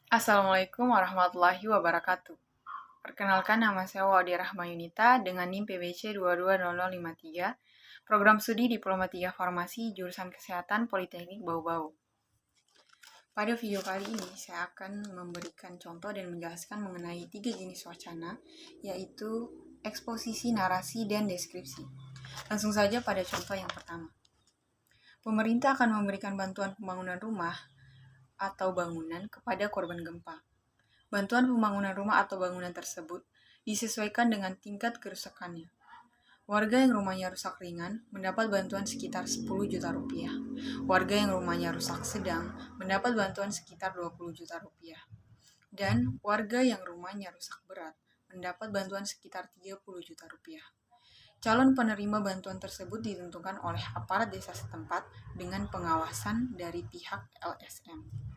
Assalamualaikum warahmatullahi wabarakatuh. Perkenalkan, nama saya Wadi Rahmayunita dengan NIM PBC 220053, Program Studi Diploma 3 Farmasi Jurusan Kesehatan Politeknik Bau-Bau. Pada video kali ini, saya akan memberikan contoh dan menjelaskan mengenai 3 jenis wacana, yaitu eksposisi, narasi, dan deskripsi. Langsung saja pada contoh yang pertama. Pemerintah akan memberikan bantuan pembangunan rumah atau bangunan kepada korban gempa. Bantuan pembangunan rumah atau bangunan tersebut disesuaikan dengan tingkat kerusakannya. Warga yang rumahnya rusak ringan mendapat bantuan sekitar 10 juta rupiah. Warga yang rumahnya rusak sedang mendapat bantuan sekitar 20 juta rupiah. Dan warga yang rumahnya rusak berat mendapat bantuan sekitar 30 juta rupiah. Calon penerima bantuan tersebut ditentukan oleh aparat desa setempat dengan pengawasan dari pihak LSM.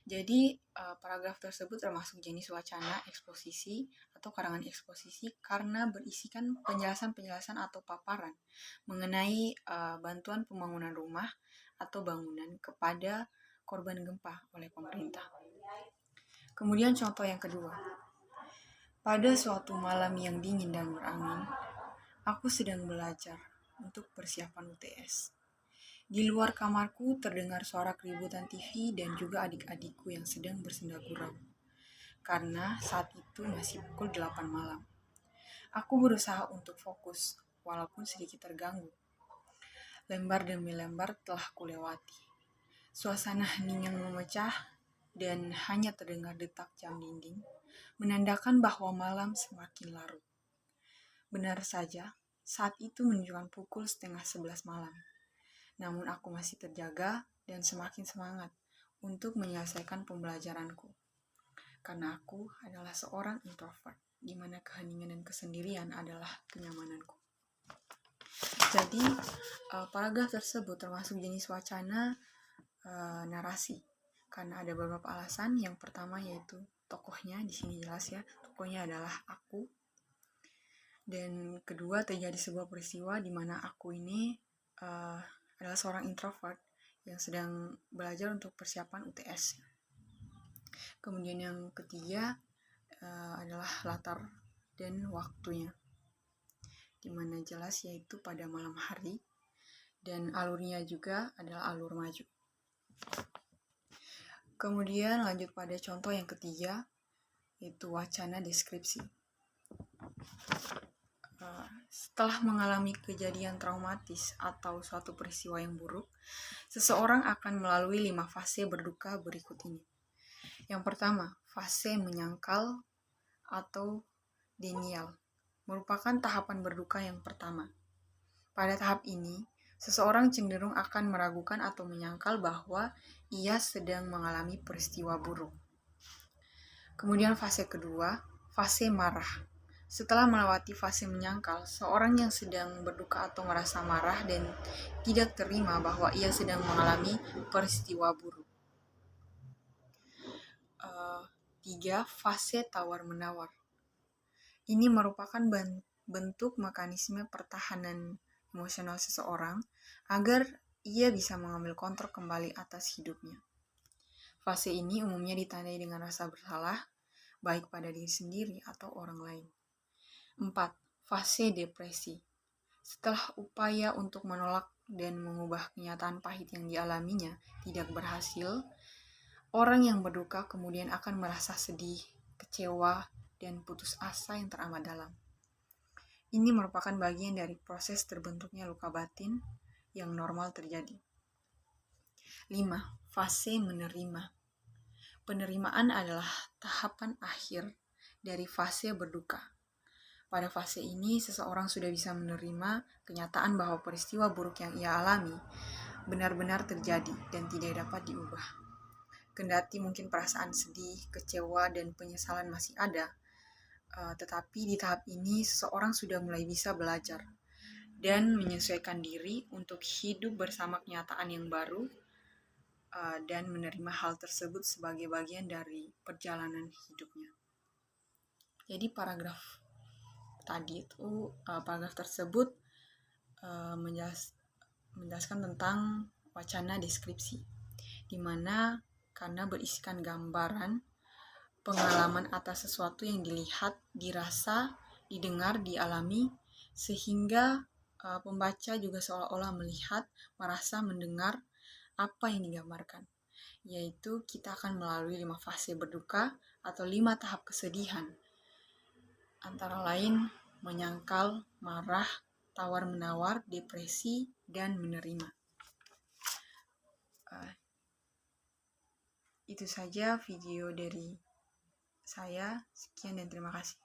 Jadi, paragraf tersebut termasuk jenis wacana eksposisi atau karangan eksposisi karena berisikan penjelasan-penjelasan atau paparan mengenai bantuan pembangunan rumah atau bangunan kepada korban gempa oleh pemerintah. Kemudian contoh yang kedua. Pada suatu malam yang dingin dan berangin, aku sedang belajar untuk persiapan UTS. Di luar kamarku terdengar suara keributan TV dan juga adik-adikku yang sedang bersenda gurau. Karena saat itu masih pukul 8 malam. Aku berusaha untuk fokus, walaupun sedikit terganggu. Lembar demi lembar telah kulewati. Suasana hening yang memecah dan hanya terdengar detak jam dinding, menandakan bahwa malam semakin larut. Benar saja, saat itu menunjukkan pukul 10:30 malam. Namun aku masih terjaga dan semakin semangat untuk menyelesaikan pembelajaranku. Karena aku adalah seorang introvert, di mana keheningan dan kesendirian adalah kenyamananku. Jadi, paragraf tersebut termasuk jenis wacana narasi. Karena ada beberapa alasan. Yang pertama yaitu tokohnya, di sini jelas ya, tokohnya adalah aku. Dan kedua, terjadi sebuah peristiwa di mana aku ini adalah seorang introvert yang sedang belajar untuk persiapan UTS. Kemudian yang ketiga adalah latar dan waktunya, di mana jelas yaitu pada malam hari, dan alurnya juga adalah alur maju. Kemudian lanjut pada contoh yang ketiga, yaitu wacana deskripsi. Setelah mengalami kejadian traumatis atau suatu peristiwa yang buruk, seseorang akan melalui 5 fase berduka berikut ini. Yang pertama, fase menyangkal atau denial, merupakan tahapan berduka yang pertama. Pada tahap ini, seseorang cenderung akan meragukan atau menyangkal bahwa ia sedang mengalami peristiwa buruk. Kemudian fase kedua, fase marah. Setelah melewati fase menyangkal, seorang yang sedang berduka atau merasa marah dan tidak terima bahwa ia sedang mengalami peristiwa buruk. 3. Fase tawar-menawar. Ini merupakan bentuk mekanisme pertahanan emosional seseorang agar ia bisa mengambil kontrol kembali atas hidupnya. Fase ini umumnya ditandai dengan rasa bersalah, baik pada diri sendiri atau orang lain. 4. Fase depresi. Setelah upaya untuk menolak dan mengubah kenyataan pahit yang dialaminya tidak berhasil, orang yang berduka kemudian akan merasa sedih, kecewa, dan putus asa yang teramat dalam. Ini merupakan bagian dari proses terbentuknya luka batin yang normal terjadi. 5. Fase menerima. Penerimaan adalah tahapan akhir dari fase berduka. Pada fase ini, seseorang sudah bisa menerima kenyataan bahwa peristiwa buruk yang ia alami benar-benar terjadi dan tidak dapat diubah. Kendati mungkin perasaan sedih, kecewa, dan penyesalan masih ada, tetapi di tahap ini seseorang sudah mulai bisa belajar dan menyesuaikan diri untuk hidup bersama kenyataan yang baru dan menerima hal tersebut sebagai bagian dari perjalanan hidupnya. Jadi paragraf tersebut menjelaskan tentang wacana deskripsi, di mana karena berisikan gambaran, pengalaman atas sesuatu yang dilihat, dirasa, didengar, dialami, sehingga pembaca juga seolah-olah melihat, merasa, mendengar apa yang digambarkan. Yaitu kita akan melalui 5 fase berduka atau 5 tahap kesedihan. Antara lain menyangkal, marah, tawar-menawar, depresi, dan menerima. Itu saja video dari saya. Sekian dan terima kasih.